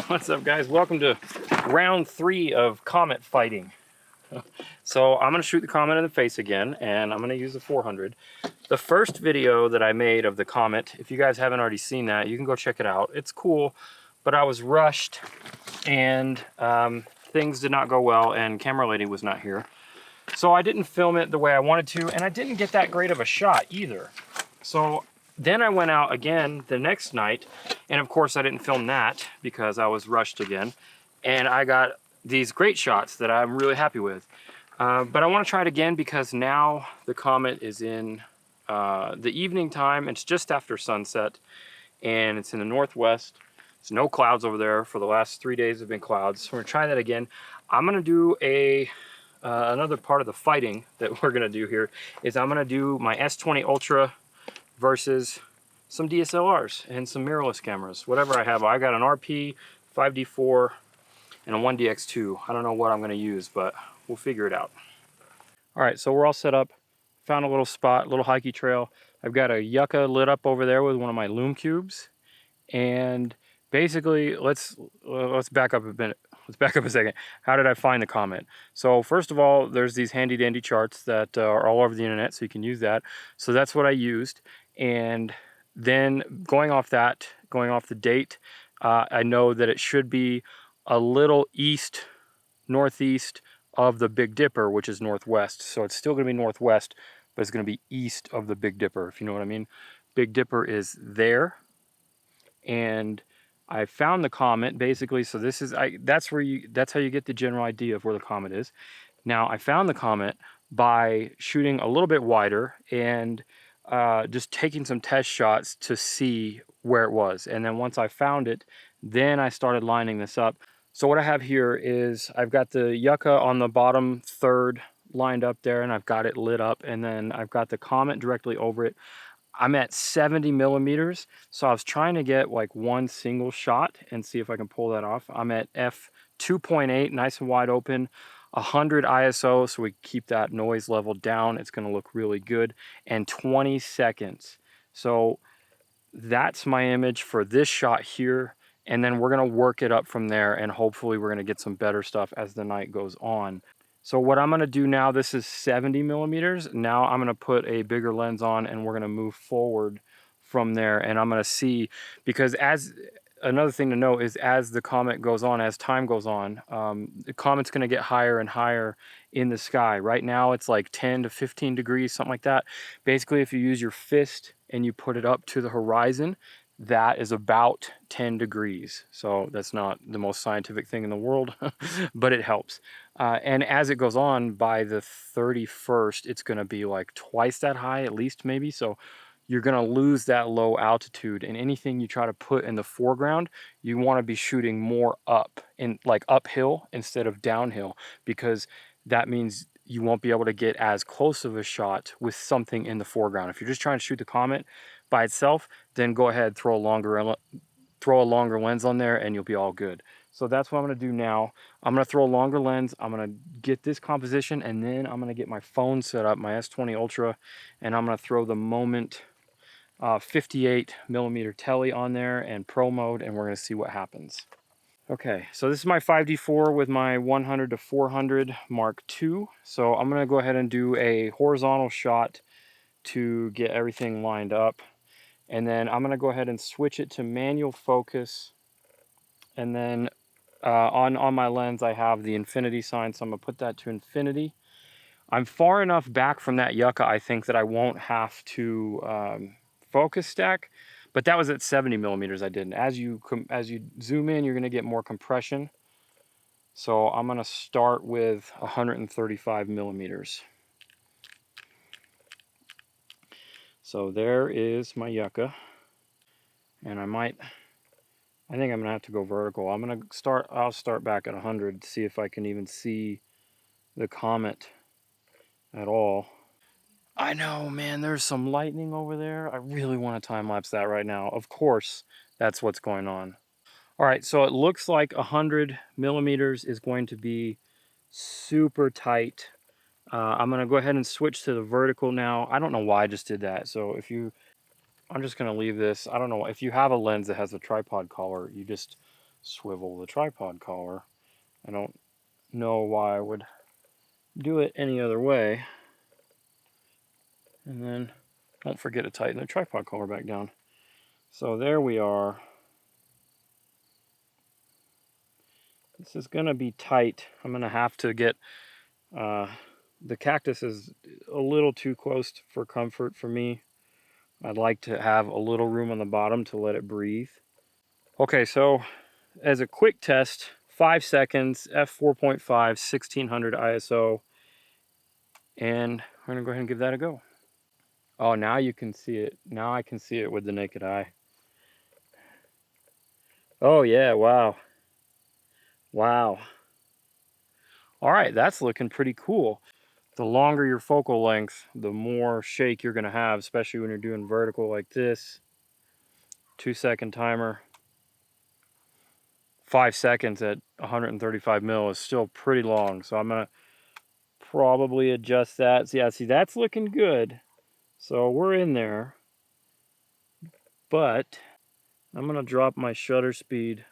What's up, guys? Welcome to round 3 of comet fighting. So I'm going to shoot the comet in the face again, and I'm going to use the 400. The first video that I made of the comet, if you guys haven't already seen that, you can go check it out. It's cool, but I was rushed, and things did not go well, and camera lady was not here. So I didn't film it the way I wanted to, and I didn't get that great of a shot either. So then I went out again the next night, and of course I didn't film that because I was rushed again. And I got these great shots that I'm really happy with. But I want to try it again because now the comet is in the evening time. It's just after sunset, and it's in the northwest. There's no clouds over there. For the last 3 days have been clouds. So we're gonna try that again. I'm gonna do another part of the fighting that we're gonna do here is I'm gonna do my S20 Ultra versus some DSLRs and some mirrorless cameras, whatever I have. I got an RP, 5D4, and a 1DX2. I don't know what I'm going to use, but we'll figure it out. All right, so we're all set up. Found a little spot, little hikey trail. I've got a yucca lit up over there with one of my loom cubes, and basically, let's back up a minute. Let's back up a second. How did I find the comet? So first of all, there's these handy dandy charts that are all over the internet, so you can use that. So that's what I used. And then going off the date, I know that it should be a little northeast of the Big Dipper, which is northwest. So it's still gonna be northwest, but it's gonna be east of the Big Dipper, if you know what I mean. Big Dipper is there. And I found the comet basically, so this is that's how you get the general idea of where the comet is. Now I found the comet by shooting a little bit wider and just taking some test shots to see where it was. And then once I found it, then I started lining this up. So what I have here is I've got the yucca on the bottom third lined up there, and I've got it lit up, and then I've got the comet directly over it. I'm at 70 millimeters, so I was trying to get like one single shot and see if I can pull that off. I'm at f2.8, nice and wide open, 100 ISO, so we keep that noise level down. It's gonna look really good, and 20 seconds. So that's my image for this shot here, and then we're gonna work it up from there, and hopefully we're gonna get some better stuff as the night goes on. So what I'm gonna do now, this is 70 millimeters. Now I'm gonna put a bigger lens on, and we're gonna move forward from there. And I'm gonna see, because another thing to know is as the comet goes on, as time goes on, the comet's gonna get higher and higher in the sky. Right now it's like 10 to 15 degrees, something like that. Basically, if you use your fist and you put it up to the horizon, that is about 10 degrees. So that's not the most scientific thing in the world, but it helps. And as it goes on, by the 31st, it's going to be like twice that high, at least maybe. So you're going to lose that low altitude, and anything you try to put in the foreground, you want to be shooting more up, like uphill instead of downhill, because that means you won't be able to get as close of a shot with something in the foreground. If you're just trying to shoot the comet by itself, then go ahead, throw a longer lens on there, and you'll be all good. So that's what I'm gonna do now. I'm gonna throw a longer lens, I'm gonna get this composition, and then I'm gonna get my phone set up, my S20 Ultra, and I'm gonna throw the Moment 58 millimeter tele on there and pro mode, and we're gonna see what happens. Okay, so this is my 5D4 with my 100 to 400 Mark II. So I'm gonna go ahead and do a horizontal shot to get everything lined up. And then I'm gonna go ahead and switch it to manual focus. And then on my lens, I have the infinity sign, so I'm gonna put that to infinity. I'm far enough back from that yucca, I think, that I won't have to focus stack, but that was at 70 millimeters I did. And as you zoom in, you're gonna get more compression. So I'm gonna start with 135 millimeters. So there is my yucca, and I think I'm gonna have to go vertical. I'll start back at 100 to see if I can even see the comet at all. I know, man, there's some lightning over there. I really want to time lapse that right now. Of course, that's what's going on. All right, so it looks like 100 millimeters is going to be super tight. I'm gonna go ahead and switch to the vertical now. I don't know why I just did that. So I'm just gonna leave this. I don't know, if you have a lens that has a tripod collar, you just swivel the tripod collar. I don't know why I would do it any other way. And then don't forget to tighten the tripod collar back down. So there we are. This is gonna be tight. I'm gonna have to get, the cactus is a little too close for comfort for me. I'd like to have a little room on the bottom to let it breathe. Okay, so as a quick test, 5 seconds, f4.5, 1600 ISO, and we're gonna go ahead and give that a go. Oh, now you can see it. Now I can see it with the naked eye. Oh yeah, wow. Wow. All right, that's looking pretty cool. The longer your focal length, the more shake you're gonna have, especially when you're doing vertical like this. 2-second timer. 5 seconds at 135 mil is still pretty long, so I'm gonna probably adjust that. So yeah, see, that's looking good. So we're in there, but I'm gonna drop my shutter speed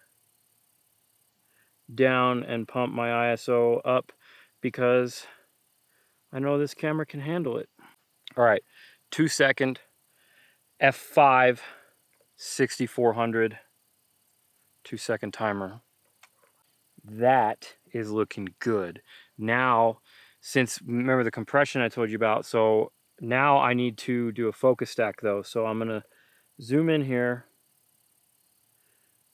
down and pump my ISO up because I know this camera can handle it. All right, 2-second, f5, 6400, 2-second timer. That is looking good. Now, since, remember the compression I told you about, so now I need to do a focus stack though. So I'm gonna zoom in here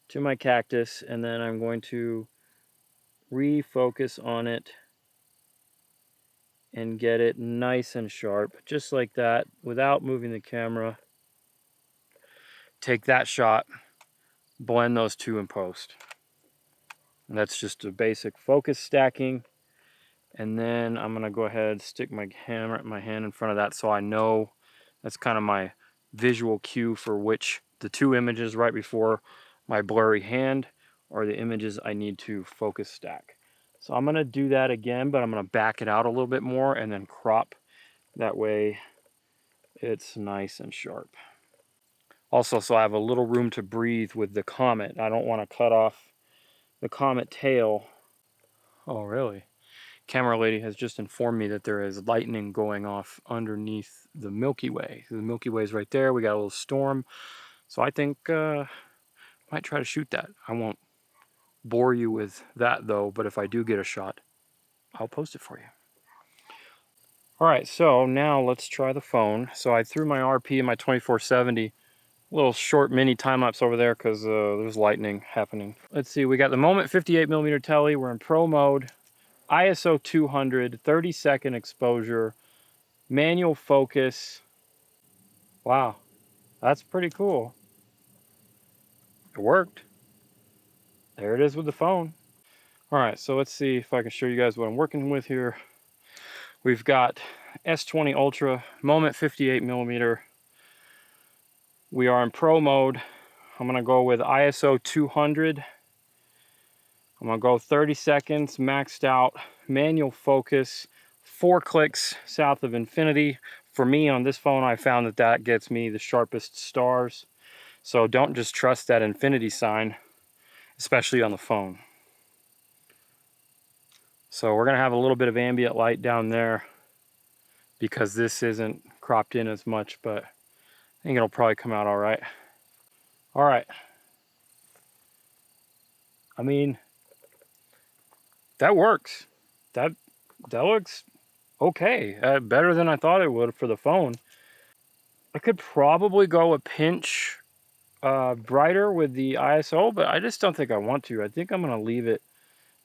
to my cactus, and then I'm going to refocus on it and get it nice and sharp, just like that, without moving the camera. Take that shot, blend those two in post. And that's just a basic focus stacking. And then I'm gonna go ahead and stick my hand in front of that so I know that's kind of my visual cue for which the two images right before my blurry hand are the images I need to focus stack. So I'm gonna do that again, but I'm gonna back it out a little bit more and then crop. That way it's nice and sharp. Also, so I have a little room to breathe with the comet. I don't want to cut off the comet tail. Oh, really? Camera lady has just informed me that there is lightning going off underneath the Milky Way. The Milky Way is right there. We got a little storm. So I think I might try to shoot that. I won't bore you with that though, but if I do get a shot, I'll post it for you. All right, so now let's try the phone. So I threw my RP in my 2470. Little short mini time lapse over there because there's lightning happening. Let's see, we got the Moment 58mm tele. We're in pro mode. ISO 200, 30-second exposure, manual focus. Wow, that's pretty cool. It worked. There it is with the phone. All right, so let's see if I can show you guys what I'm working with here. We've got S20 Ultra, Moment 58mm. We are in pro mode. I'm gonna go with ISO 200. I'm gonna go 30 seconds, maxed out, manual focus, 4 clicks south of infinity. For me on this phone, I found that that gets me the sharpest stars. So don't just trust that infinity sign, especially on the phone. So we're gonna have a little bit of ambient light down there because this isn't cropped in as much, but I think it'll probably come out all right. All right. I mean, that works. That looks okay. Better than I thought it would for the phone. I could probably go a pinch brighter with the ISO, but I just don't think I want to. I think I'm going to leave it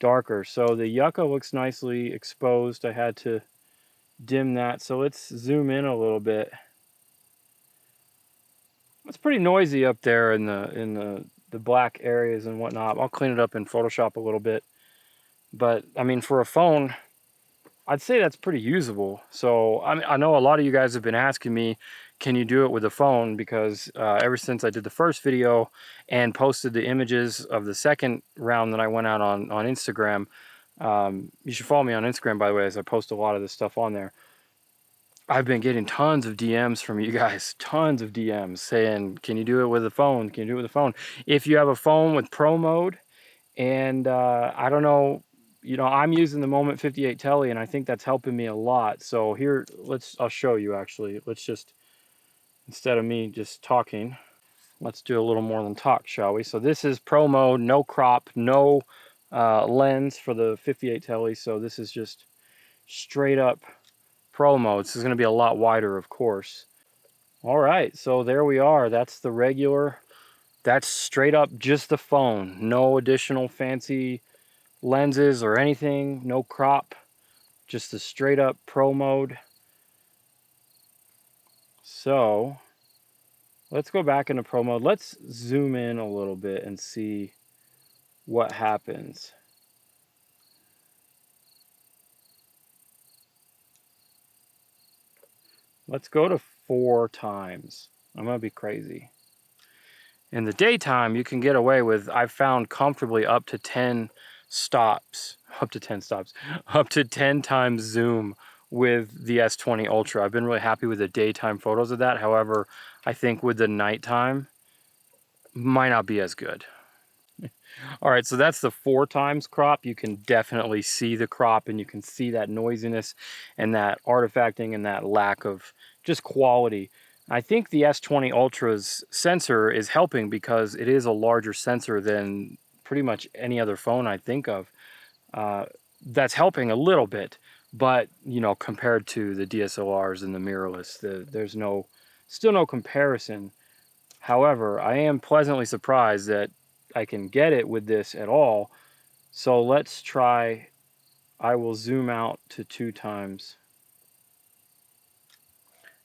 darker. So the yucca looks nicely exposed. I had to dim that. So let's zoom in a little bit. It's pretty noisy up there in the black areas and whatnot. I'll clean it up in Photoshop a little bit. But I mean, for a phone, I'd say that's pretty usable. So I know a lot of you guys have been asking me, can you do it with a phone? Because ever since I did the first video and posted the images of the second round that I went out on Instagram, you should follow me on Instagram, by the way, as I post a lot of this stuff on there. I've been getting tons of DMs from you guys, tons of DMs saying, can you do it with a phone? Can you do it with a phone? If you have a phone with pro mode And I don't know, you know, I'm using the Moment 58 Tele, and I think that's helping me a lot. So here, I'll show you actually. Let's just, instead of me just talking, let's do a little more than talk, shall we? So this is Pro mode, no crop, no lens for the 58 Tele. So this is just straight up Pro mode. This is going to be a lot wider, of course. All right, so there we are. That's the regular. That's straight up just the phone. No additional fancy lenses or anything. No crop. Just the straight up Pro mode. So let's go back into Pro mode. Let's zoom in a little bit and see what happens. Let's go to 4 times. I'm gonna be crazy. In the daytime, you can get away with, I've found comfortably up to 10 stops, up to 10 times zoom with the S20 Ultra. I've been really happy with the daytime photos of that. However, I think with the nighttime, might not be as good. All right, so that's the 4 times crop. You can definitely see the crop, and you can see that noisiness and that artifacting and that lack of just quality. I think the S20 Ultra's sensor is helping because it is a larger sensor than pretty much any other phone I think of. That's helping a little bit, but you know, compared to the DSLRs and the mirrorless, there's still no comparison. However, I am pleasantly surprised that I can get it with this at all. So let's try, I will zoom out to 2 times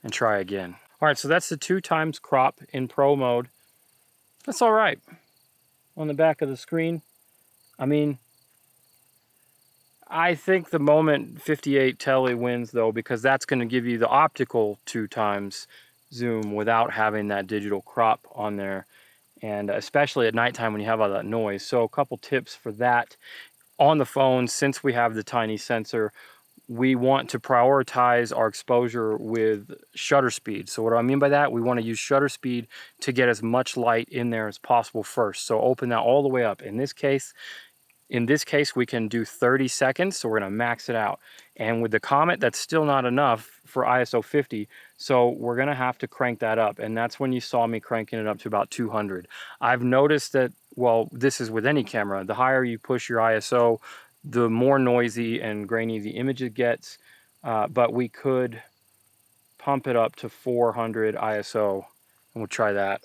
and try again. All right, so that's the 2 times crop in Pro mode. That's all right. On the back of the screen, I mean, I think the Moment 58 Tele wins though, because that's going to give you the optical 2 times zoom without having that digital crop on there. And especially at nighttime when you have all that noise. So a couple tips for that. On the phone, since we have the tiny sensor, we want to prioritize our exposure with shutter speed. So what do I mean by that? We want to use shutter speed to get as much light in there as possible first. So open that all the way up. In this case, we can do 30 seconds, so we're going to max it out. And with the Comet, that's still not enough for ISO 50, so we're going to have to crank that up. And that's when you saw me cranking it up to about 200. I've noticed that, well, this is with any camera, the higher you push your ISO, the more noisy and grainy the image it gets. But we could pump it up to 400 ISO, and we'll try that.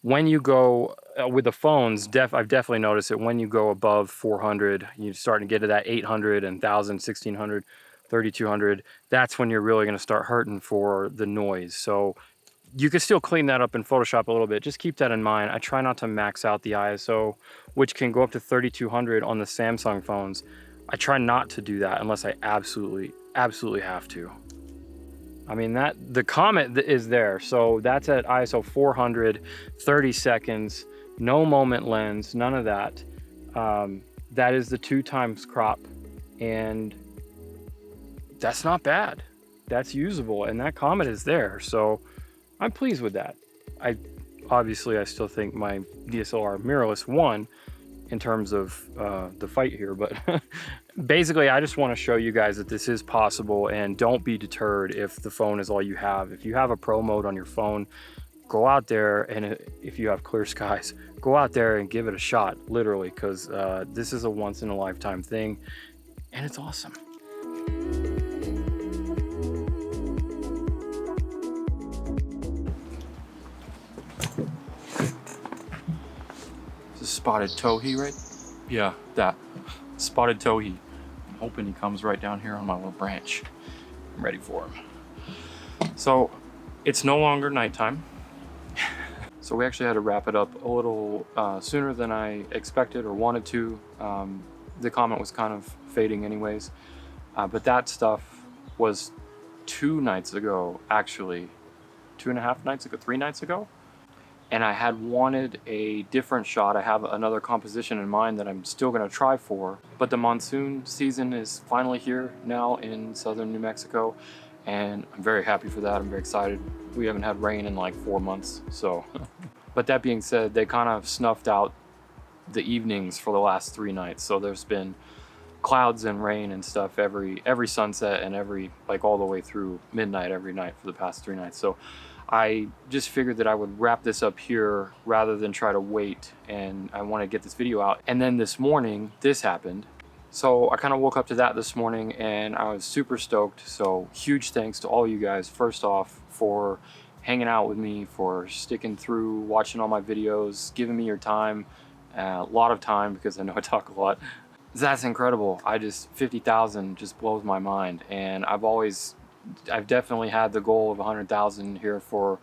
When you go with the phones, I've definitely noticed that when you go above 400, you're starting to get to that 800 and 1000, 1600, 3200. That's when you're really going to start hurting for the noise. So you can still clean that up in Photoshop a little bit. Just keep that in mind. I try not to max out the ISO, which can go up to 3200 on the Samsung phones. I try not to do that unless I absolutely have to. I mean, the Comet is there, so that's at ISO 400, 30 seconds, no moment lens, none of that. That is the 2 times crop, and that's not bad. That's usable, and that Comet is there, so I'm pleased with that. Obviously, I still think my DSLR mirrorless won in terms of the fight here, but basically I just want to show you guys that this is possible, and don't be deterred if the phone is all you have. If you have a Pro mode on your phone, go out there, and if you have clear skies, go out there and give it a shot, literally, because this is a once-in-a-lifetime thing, and it's awesome. This is spotted towhee, right? Yeah, that. Spotted towhee. I'm hoping he comes right down here on my little branch. I'm ready for him. So, it's no longer nighttime. So we actually had to wrap it up a little sooner than I expected or wanted to. The Comet was kind of fading anyways. But that stuff was 2 nights ago, actually. 2.5 nights ago, 3 nights ago. And I had wanted a different shot. I have another composition in mind that I'm still gonna try for, but the monsoon season is finally here now in southern New Mexico, and I'm very happy for that. I'm very excited. We haven't had rain in like 4 months, so But that being said, they kind of snuffed out the evenings for the last 3 nights. So there's been clouds and rain and stuff every sunset and every, like, all the way through midnight every night for the past 3 nights. So I just figured that I would wrap this up here rather than try to wait, and I want to get this video out. And then this morning, this happened. So I kind of woke up to that this morning and I was super stoked. So huge thanks to all you guys, first off, for hanging out with me, for sticking through, watching all my videos, giving me your time, a lot of time, because I know I talk a lot. That's incredible. 50,000 just blows my mind. And I've definitely had the goal of 100,000 here for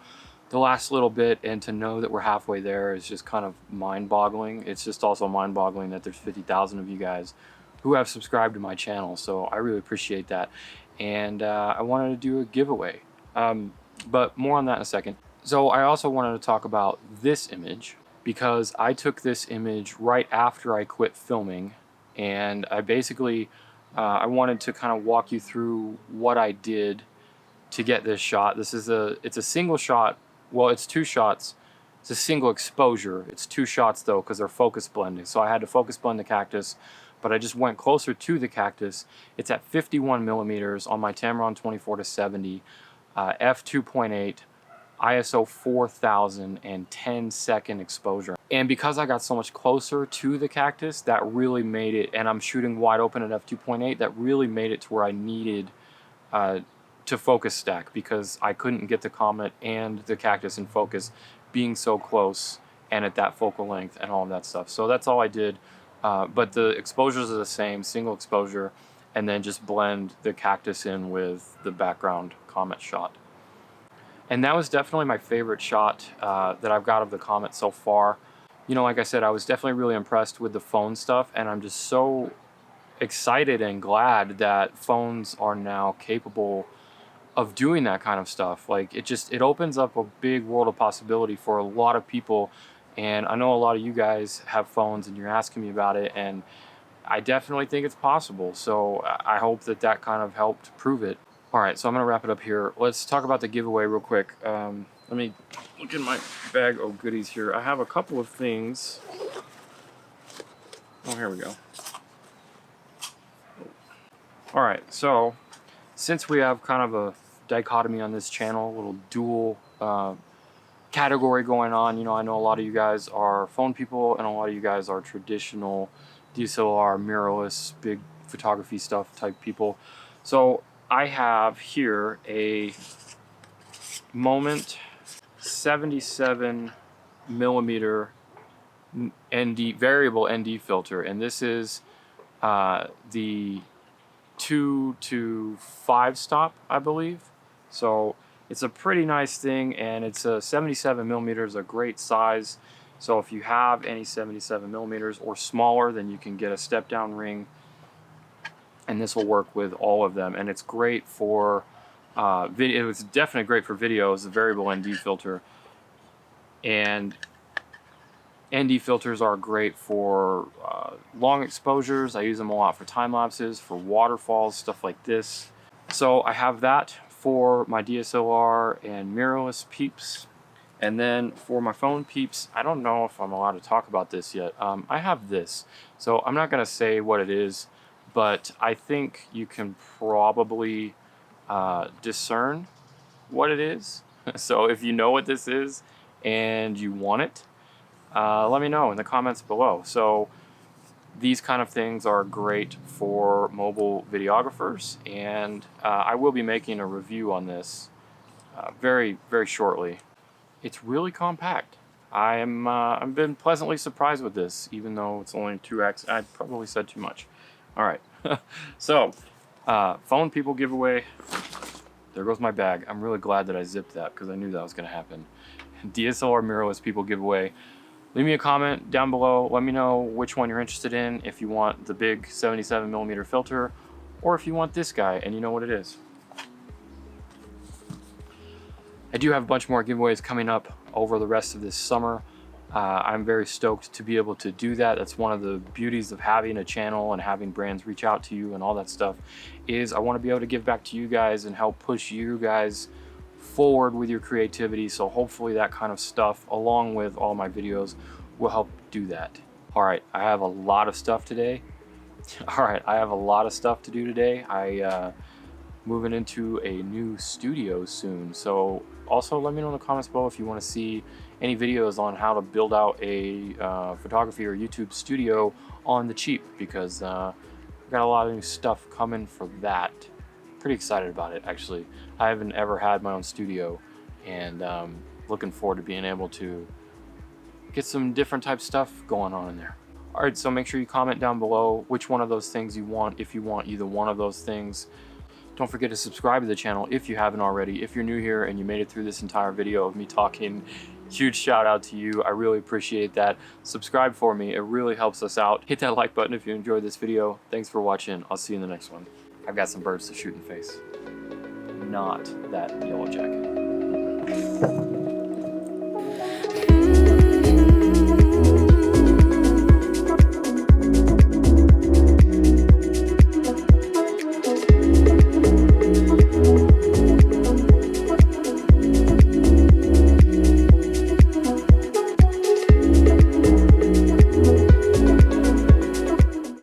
the last little bit, and to know that we're halfway there is just kind of mind-boggling. It's just also mind-boggling that there's 50,000 of you guys who have subscribed to my channel, so I really appreciate that. And I wanted to do a giveaway, but more on that in a second. So I also wanted to talk about this image, because I took this image right after I quit filming, and I basically I wanted to kind of walk you through what I did to get this shot. It's a single shot. Well, it's 2 shots. It's a single exposure. It's 2 shots though, because they're focus blending. So I had to focus blend the cactus, but I just went closer to the cactus. It's at 51 millimeters on my Tamron 24-70, f2.8, ISO 4000, and 10-second exposure. And because I got so much closer to the cactus, that really made it, and I'm shooting wide open at f2.8, that really made it to where I needed to focus stack, because I couldn't get the comet and the cactus in focus being so close and at that focal length and all of that stuff. So that's all I did. But the exposures are the same, single exposure, and then just blend the cactus in with the background comet shot. And that was definitely my favorite shot that I've got of the comet so far. You know, like I said, I was definitely really impressed with the phone stuff, and I'm just so excited and glad that phones are now capable of doing that kind of stuff. Like, it opens up a big world of possibility for a lot of people. And I know a lot of you guys have phones and you're asking me about it, and I definitely think it's possible. So I hope that that kind of helped prove it. All right, so I'm gonna wrap it up here. Let's talk about the giveaway real quick. Let me look in my bag of goodies here. I have a couple of things. Oh, here we go. All right, so since we have kind of a dichotomy on this channel, a little dual category going on, you know, I know a lot of you guys are phone people and a lot of you guys are traditional DSLR, mirrorless, big photography stuff type people. So I have here a Moment 77 millimeter ND variable ND filter, and this is the 2 to 5 stop, I believe. So it's a pretty nice thing, and it's a 77 millimeters, a great size. So if you have any 77 millimeters or smaller, then you can get a step down ring, and this will work with all of them. And it's great for video. It's definitely great for videos, the variable ND filter. And ND filters are great for long exposures. I use them a lot for time lapses, for waterfalls, stuff like this. So I have that for my DSLR and mirrorless peeps. And then for my phone peeps, I don't know if I'm allowed to talk about this yet. I have this. So I'm not gonna say what it is, but I think you can probably discern what it is. So if you know what this is and you want it, let me know in the comments below. So these kind of things are great for mobile videographers, and I will be making a review on this very, very shortly. It's really compact. I've been pleasantly surprised with this, even though it's only 2x. I probably said too much. All right. So phone people giveaway. There goes my bag. I'm really glad that I zipped that because I knew that was going to happen. DSLR mirrorless people giveaway. Leave me a comment down below. Let me know which one you're interested in, if you want the big 77 millimeter filter, or if you want this guy and you know what it is. I do have a bunch more giveaways coming up over the rest of this summer. I'm very stoked to be able to do that. That's one of the beauties of having a channel and having brands reach out to you and all that stuff, is I want to be able to give back to you guys and help push you guys forward with your creativity. So hopefully that kind of stuff, along with all my videos, will help do that. All right, I have a lot of stuff today. All right, I have a lot of stuff to do today. Moving into a new studio soon. So also let me know in the comments below if you want to see any videos on how to build out a photography or YouTube studio on the cheap, because I've got a lot of new stuff coming for that. Pretty excited about it, actually. I haven't ever had my own studio, and looking forward to being able to get some different type stuff going on in there. All right, so make sure you comment down below which one of those things you want, if you want either one of those things. Don't forget to subscribe to the channel if you haven't already. If you're new here and you made it through this entire video of me talking, huge shout out to you. I really appreciate that. Subscribe for me, it really helps us out. Hit that like button if you enjoyed this video. Thanks for watching. I'll see you in the next one. I've got some birds to shoot in the face. Not that yellow jacket.